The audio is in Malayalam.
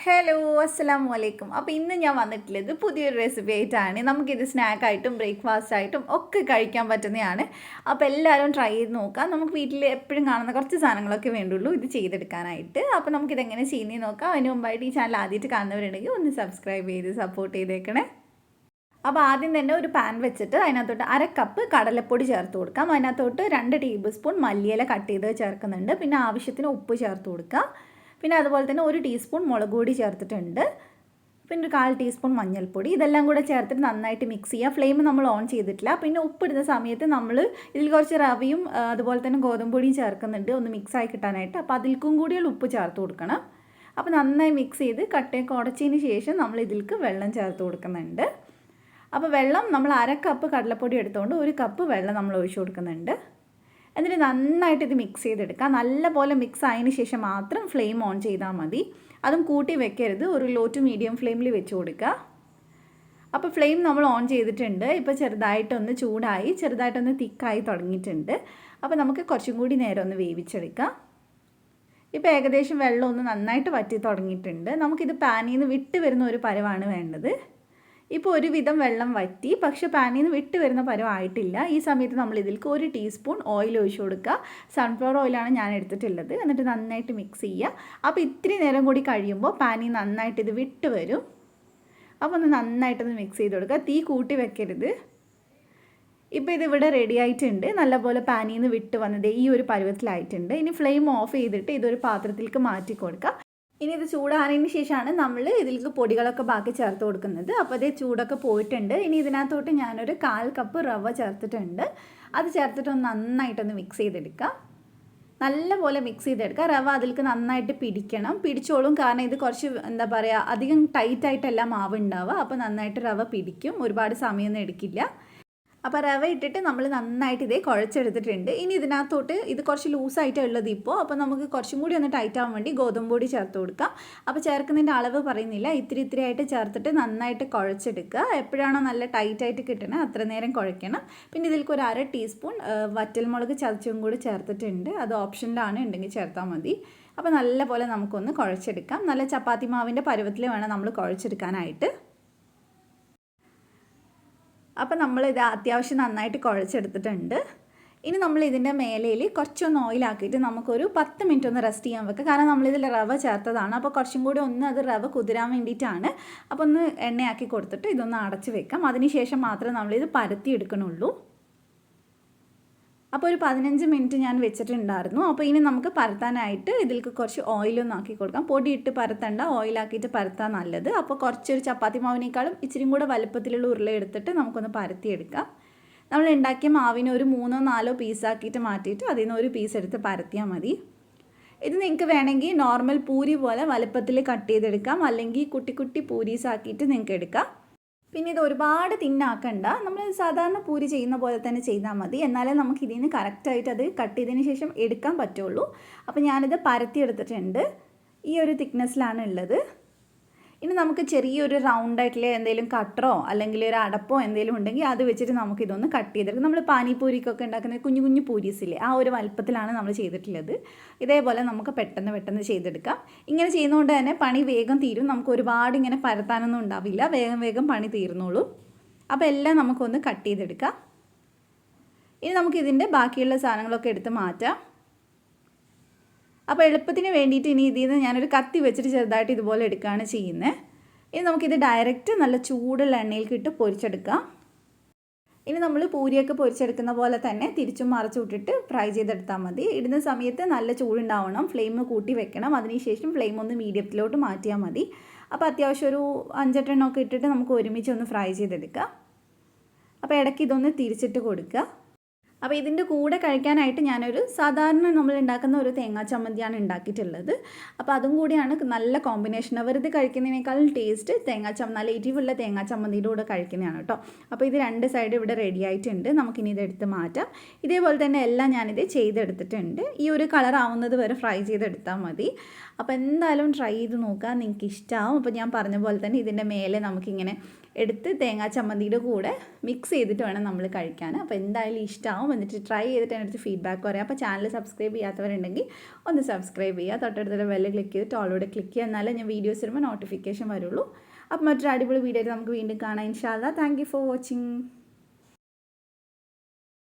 ഹലോ അസ്സലാമു അലൈക്കും. അപ്പോൾ ഇന്ന് ഞാൻ വന്നിട്ടുള്ളത് പുതിയൊരു റെസിപ്പി ആയിട്ടാണ്. നമുക്കിത് സ്നാക്കായിട്ടും ബ്രേക്ക്ഫാസ്റ്റ് ആയിട്ടും ഒക്കെ കഴിക്കാൻ പറ്റുന്നതാണ്. അപ്പോൾ എല്ലാവരും ട്രൈ ചെയ്ത് നോക്കാം. നമുക്ക് വീട്ടിൽ എപ്പോഴും കാണുന്ന കുറച്ച് സാധനങ്ങളൊക്കെ വേണ്ടുള്ളൂ ഇത് ചെയ്തെടുക്കാനായിട്ട്. അപ്പോൾ നമുക്കിതെങ്ങനെ ചെയ്യുന്നതെന്ന് നോക്കാം. അതിന് മുമ്പായിട്ട് ഈ ചാനൽ ആദ്യമായിട്ട് കാണുന്നവരുണ്ടെങ്കിൽ ഒന്ന് സബ്സ്ക്രൈബ് ചെയ്ത് സപ്പോർട്ട് ചെയ്തേക്കണേ. അപ്പോൾ ആദ്യം തന്നെ ഒരു പാൻ വെച്ചിട്ട് അതിനകത്തോട്ട് 1/2 കപ്പ് കടലപ്പൊടി ചേർത്ത് കൊടുക്കാം. അതിനകത്തോട്ട് 2 ടേബിൾ സ്പൂൺ മല്ലിയില കട്ട് ചെയ്ത് ചേർക്കുന്നുണ്ട്. പിന്നെ ആവശ്യത്തിന് ഉപ്പ് ചേർത്ത് കൊടുക്കുക. പിന്നെ അതുപോലെ തന്നെ 1 ടീസ്പൂൺ മുളക് പൊടി ചേർത്തിട്ടുണ്ട്. പിന്നെ 1/4 ടീസ്പൂൺ മഞ്ഞൾപ്പൊടി. ഇതെല്ലാം കൂടെ ചേർത്തിട്ട് നന്നായിട്ട് മിക്സ് ചെയ്യുക. ഫ്ലെയിം നമ്മൾ ഓൺ ചെയ്തിട്ടില്ല. പിന്നെ ഉപ്പിടുന്ന സമയത്ത് നമ്മൾ ഇതിൽ കുറച്ച് റവയും അതുപോലെ തന്നെ ഗോതമ്പ് പൊടിയും ചേർക്കുന്നുണ്ട് ഒന്ന് മിക്സായി കിട്ടാനായിട്ട്. അപ്പോൾ അതിൽക്കും കൂടിയുള്ള ഉപ്പ് ചേർത്ത് കൊടുക്കണം. അപ്പോൾ നന്നായി മിക്സ് ചെയ്ത് കട്ടയൊക്കെ ഉടച്ചതിന് ശേഷം നമ്മൾ ഇതിലേക്ക് വെള്ളം ചേർത്ത് കൊടുക്കുന്നുണ്ട്. അപ്പോൾ വെള്ളം നമ്മൾ 1/2 കപ്പ് കടലപ്പൊടി എടുത്തുകൊണ്ട് 1 കപ്പ് വെള്ളം നമ്മൾ ഒഴിച്ചു കൊടുക്കുന്നുണ്ട്. എന്നിട്ട് നന്നായിട്ട് ഇത് മിക്സ് ചെയ്തെടുക്കുക. നല്ലപോലെ മിക്സ് ആയതിന് ശേഷം മാത്രം ഫ്ലെയിം ഓൺ ചെയ്താൽ മതി. അതും കൂട്ടി വെക്കരുത്, ഒരു ലോ ടു മീഡിയം ഫ്ലെയിമിൽ വെച്ച് കൊടുക്കുക. അപ്പോൾ ഫ്ലെയിം നമ്മൾ ഓൺ ചെയ്തിട്ടുണ്ട്. ഇപ്പോൾ ചെറുതായിട്ടൊന്ന് ചൂടായി ചെറുതായിട്ടൊന്ന് തിക്കായി തുടങ്ങിയിട്ടുണ്ട്. അപ്പോൾ നമുക്ക് കുറച്ചും കൂടി നേരം ഒന്ന് വേവിച്ചെടുക്കാം. ഇപ്പോൾ ഏകദേശം വെള്ളം ഒന്ന് നന്നായിട്ട് വറ്റി തുടങ്ങിയിട്ടുണ്ട്. നമുക്കിത് പാനിൽ നിന്ന് വിട്ട് വരുന്ന ഒരു പരുവാണ് വേണ്ടത്. ഇപ്പോൾ ഒരുവിധം വെള്ളം വറ്റി, പക്ഷേ പാനിൽ നിന്ന് വിട്ട് വരുന്ന പരുവായിട്ടില്ല. ഈ സമയത്ത് നമ്മൾ ഇതിലേക്ക് 1 ടീസ്പൂൺ ഓയിൽ ഒഴിച്ചു കൊടുക്കുക. സൺഫ്ലവർ ഓയിലാണ് ഞാൻ എടുത്തിട്ടുള്ളത്. എന്നിട്ട് നന്നായിട്ട് മിക്സ് ചെയ്യുക. അപ്പോൾ ഇത്തിരി നേരം കൂടി കഴിയുമ്പോൾ പാനിൽ നന്നായിട്ട് ഇത് വിട്ട് വരും. അപ്പോൾ ഒന്ന് നന്നായിട്ടൊന്ന് മിക്സ് ചെയ്ത് കൊടുക്കുക. തീ കൂട്ടി വെക്കരുത്. ഇപ്പോൾ ഇതിവിടെ റെഡി ആയിട്ടുണ്ട്. നല്ലപോലെ പാനിൽ നിന്ന് വിട്ട് വന്നത് ഈ ഒരു പരുവത്തിലായിട്ടുണ്ട്. ഇനി ഫ്ലെയിം ഓഫ് ചെയ്തിട്ട് ഇതൊരു പാത്രത്തിലേക്ക് മാറ്റി കൊടുക്കുക. ഇനി ഇത് ചൂടാറിയതിന് ശേഷമാണ് നമ്മൾ ഇതിലേക്ക് പൊടികളൊക്കെ ബാക്കി ചേർത്ത് കൊടുക്കുന്നത്. അപ്പോൾ അതേ ചൂടൊക്കെ പോയിട്ടുണ്ട്. ഇനി ഇതിനകത്തോട്ട് ഞാനൊരു 1/4 കപ്പ് റവ ചേർത്തിട്ടുണ്ട്. അത് ചേർത്തിട്ടൊന്ന് നന്നായിട്ടൊന്ന് മിക്സ് ചെയ്തെടുക്കുക. നല്ലപോലെ മിക്സ് ചെയ്തെടുക്കുക. റവ അതിലേക്ക് നന്നായിട്ട് പിടിക്കണം, പിടിച്ചോളും. കാരണം ഇത് കുറച്ച് എന്താ പറയുക, അധികം ടൈറ്റായിട്ടല്ല മാവ് ഉണ്ടാവുക. അപ്പോൾ നന്നായിട്ട് റവ പിടിക്കും, ഒരുപാട് സമയമൊന്നും എടുക്കില്ല. അപ്പോൾ റവ ഇട്ടിട്ട് നമ്മൾ നന്നായിട്ട് ഇതേ കുഴച്ചെടുത്തിട്ടുണ്ട്. ഇനി ഇതിനകത്തോട്ട് ഇത് കുറച്ച് ലൂസായിട്ടാണ് ഉള്ളത് ഇപ്പോൾ. അപ്പോൾ നമുക്ക് കുറച്ചും കൂടി ഒന്ന് ടൈറ്റ് ആവാൻ വേണ്ടി ഗോതമ്പ് പൊടി ചേർത്ത് കൊടുക്കാം. അപ്പോൾ ചേർക്കുന്നതിൻ്റെ അളവ് പറയുന്നില്ല, ഇത്തിരി ആയിട്ട് ചേർത്തിട്ട് നന്നായിട്ട് കുഴച്ചെടുക്കുക. എപ്പോഴാണോ നല്ല ടൈറ്റായിട്ട് കിട്ടണത് അത്ര നേരം കുഴയ്ക്കണം. പിന്നെ ഇതിലേക്ക് ഒരു 1/2 ടീസ്പൂൺ വറ്റൽമുളക് ചതച്ചും കൂടി ചേർത്തിട്ടുണ്ട്. അത് ഓപ്ഷനിലാണ്, ഉണ്ടെങ്കിൽ ചേർത്താൽ മതി. അപ്പോൾ നല്ലപോലെ നമുക്കൊന്ന് കുഴച്ചെടുക്കാം. നല്ല ചപ്പാത്തി മാവിൻ്റെ പരുവത്തിൽ വേണം നമ്മൾ കുഴച്ചെടുക്കാനായിട്ട്. അപ്പോൾ നമ്മളിത് അത്യാവശ്യം നന്നായിട്ട് കുഴച്ചെടുത്തിട്ടുണ്ട്. ഇനി നമ്മൾ ഇതിൻ്റെ മേലയിൽ കുറച്ചൊന്ന് ഓയിലാക്കിയിട്ട് നമുക്കൊരു 10 മിനിറ്റ് ഒന്ന് റെസ്റ്റ് ചെയ്യാൻ വെക്കുക. കാരണം നമ്മളിതിൽ റവ ചേർത്തതാണ്. അപ്പോൾ കുറച്ചും കൂടി ഒന്ന് അത് റവ കുതിരാൻ വേണ്ടിയിട്ടാണ്. അപ്പോൾ ഒന്ന് എണ്ണയാക്കി കൊടുത്തിട്ട് ഇതൊന്ന് അടച്ച് വെക്കാം. അതിനുശേഷം മാത്രമേ നമ്മളിത് പരത്തി എടുക്കണുള്ളൂ. അപ്പോൾ ഒരു 15 മിനിറ്റ് ഞാൻ വെച്ചിട്ടുണ്ടായിരുന്നു. അപ്പോൾ ഇനി നമുക്ക് പരത്താനായിട്ട് ഇതിലേക്ക് കുറച്ച് ഓയിലൊന്നും ആക്കി കൊടുക്കാം. പൊടിയിട്ട് പരത്തണ്ട, ഓയിലാക്കിയിട്ട് പരത്താൻ നല്ലത്. അപ്പോൾ കുറച്ചൊരു ചപ്പാത്തി മാവിനേക്കാളും ഇച്ചിരി കൂടെ വലുപ്പത്തിലുള്ള ഉരുള എടുത്തിട്ട് നമുക്കൊന്ന് പരത്തിയെടുക്കാം. നമ്മൾ ഉണ്ടാക്കിയ മാവിനെ ഒരു 3-4 പീസാക്കിയിട്ട് മാറ്റിയിട്ട് അതിൽ നിന്ന് ഒരു പീസ് എടുത്ത് പരത്തിയാൽ മതി. ഇത് നിങ്ങൾക്ക് വേണമെങ്കിൽ നോർമൽ പൂരി പോലെ വലുപ്പത്തിൽ കട്ട് ചെയ്തെടുക്കാം, അല്ലെങ്കിൽ കുട്ടി കുട്ടി പൂരീസാക്കിയിട്ട് നിങ്ങൾക്ക് എടുക്കാം. പിന്നെ ഇത് ഒരുപാട് തിന്നാക്കണ്ട, നമ്മൾ സാധാരണ പൂരി ചെയ്യുന്ന പോലെ തന്നെ ചെയ്താൽ മതി. എന്നാലേ നമുക്ക് ഇതിന് കറക്റ്റായിട്ട് അത് കട്ട് ചെയ്തതിന് ശേഷം എടുക്കാൻ പറ്റുള്ളൂ. അപ്പോൾ ഞാനിത് പരത്തിയെടുത്തിട്ടുണ്ട്. ഈ ഒരു തിക്നെസ്സിലാണ് ഉള്ളത്. ഇനി നമുക്ക് ചെറിയൊരു റൗണ്ടായിട്ടുള്ള എന്തെങ്കിലും കട്ടറോ അല്ലെങ്കിൽ ഒരു അടപ്പോ എന്തെങ്കിലും ഉണ്ടെങ്കിൽ അത് വെച്ചിട്ട് നമുക്കിതൊന്ന് കട്ട് ചെയ്തെടുക്കാം. നമ്മൾ പാനിപൂരിക്കൊക്കെ ഉണ്ടാക്കുന്ന കുഞ്ഞു കുഞ്ഞു പൂരീസില്ലേ, ആ ഒരു വലുപ്പത്തിലാണ് നമ്മൾ ചെയ്തിട്ടുള്ളത്. ഇതേപോലെ നമുക്ക് പെട്ടെന്ന് ചെയ്തെടുക്കാം. ഇങ്ങനെ ചെയ്യുന്നതുകൊണ്ട് തന്നെ പണി വേഗം തീരും. നമുക്ക് ഒരുപാട് ഇങ്ങനെ പരത്താനൊന്നും ഉണ്ടാവില്ല, വേഗം പണി തീർന്നോളൂ. അപ്പോൾ എല്ലാം നമുക്കൊന്ന് കട്ട് ചെയ്തെടുക്കാം. ഇനി നമുക്കിതിൻ്റെ ബാക്കിയുള്ള സാധനങ്ങളൊക്കെ എടുത്ത് മാറ്റാം. അപ്പോൾ എളുപ്പത്തിന് വേണ്ടിയിട്ട് ഇനി ഇതിൽ നിന്ന് ഞാനൊരു കത്തി വെച്ചിട്ട് ചെറുതായിട്ട് ഇതുപോലെ എടുക്കുകയാണ് ചെയ്യുന്നത്. ഇനി നമുക്കിത് ഡയറക്റ്റ് നല്ല ചൂടുള്ള എണ്ണയിലേക്ക് ഇട്ട് പൊരിച്ചെടുക്കാം. ഇനി നമ്മൾ പൂരിയൊക്കെ പൊരിച്ചെടുക്കുന്ന പോലെ തന്നെ തിരിച്ചും മറിച്ചും ഇട്ടിട്ട് ഫ്രൈ ചെയ്തെടുത്താൽ മതി. ഇടുന്ന സമയത്ത് നല്ല ചൂടുണ്ടാവണം, ഫ്ലെയിം കൂട്ടി വെക്കണം. അതിനുശേഷം ഫ്ലെയിം ഒന്ന് മീഡിയത്തിലോട്ട് മാറ്റിയാൽ മതി. അപ്പോൾ അത്യാവശ്യം ഒരു 5-8 എണ്ണമൊക്കെ ഇട്ടിട്ട് നമുക്ക് ഒരുമിച്ച് ഒന്ന് ഫ്രൈ ചെയ്തെടുക്കാം. അപ്പോൾ ഇടയ്ക്ക് ഇതൊന്ന് തിരിച്ചിട്ട് കൊടുക്കുക. അപ്പോൾ ഇതിൻ്റെ കൂടെ കഴിക്കാനായിട്ട് ഞാനൊരു സാധാരണ നമ്മൾ ഉണ്ടാക്കുന്ന ഒരു തേങ്ങാ ചമ്മന്തിയാണ് ഉണ്ടാക്കിയിട്ടുള്ളത്. അപ്പോൾ അതും കൂടിയാണ് നല്ല കോമ്പിനേഷൻ. വെറുതെ കഴിക്കുന്നതിനേക്കാളും ടേസ്റ്റ് നല്ല എരിവുള്ള തേങ്ങാ ചമ്മന്തിയുടെ കൂടെ കഴിക്കുന്നതാണ് കേട്ടോ. അപ്പോൾ ഇത് 2 സൈഡ് ഇവിടെ റെഡി ആയിട്ടുണ്ട്. നമുക്കിനി ഇതെടുത്ത് മാറ്റാം. ഇതേപോലെ തന്നെ എല്ലാം ഞാനിത് ചെയ്തെടുത്തിട്ടുണ്ട്. ഈ ഒരു കളർ ആവുന്നത് വരെ ഫ്രൈ ചെയ്തെടുത്താൽ മതി. അപ്പോൾ എന്തായാലും ട്രൈ ചെയ്ത് നോക്കുക, നിങ്ങൾക്ക് ഇഷ്ടമാവും. അപ്പോൾ ഞാൻ പറഞ്ഞ പോലെ തന്നെ ഇതിൻ്റെ മേലെ നമുക്കിങ്ങനെ എടുത്ത് തേങ്ങാ ചമ്മന്തിയുടെ കൂടെ മിക്സ് ചെയ്തിട്ട് വേണം നമ്മൾ കഴിക്കാൻ. അപ്പോൾ എന്തായാലും ഇഷ്ടമാവും. എന്നിട്ട് ട്രൈ ചെയ്തിട്ട് എൻ്റെ അടുത്ത് ഫീഡ്ബാക്ക് പറയാം. അപ്പോൾ ചാനൽ സബ്സ്ക്രൈബ് ചെയ്യാത്തവരുണ്ടെങ്കിൽ ഒന്ന് സബ്സ്ക്രൈബ് ചെയ്യുക, തൊട്ടടുത്തുള്ള ബെല്ല് ക്ലിക്ക് ചെയ്തിട്ട് ഓളോടെ ക്ലിക്ക് ചെയ്യുക, എന്നാലേ ഞാൻ വീഡിയോസ് വരുമ്പോൾ നോട്ടിഫിക്കേഷൻ വരുള്ളൂ. അപ്പോൾ മറ്റൊരു അടിപൊളി വീഡിയോ ആയിട്ട് നമുക്ക് വീണ്ടും കാണാം ഇൻഷാ അല്ലാ. Thank you for watching.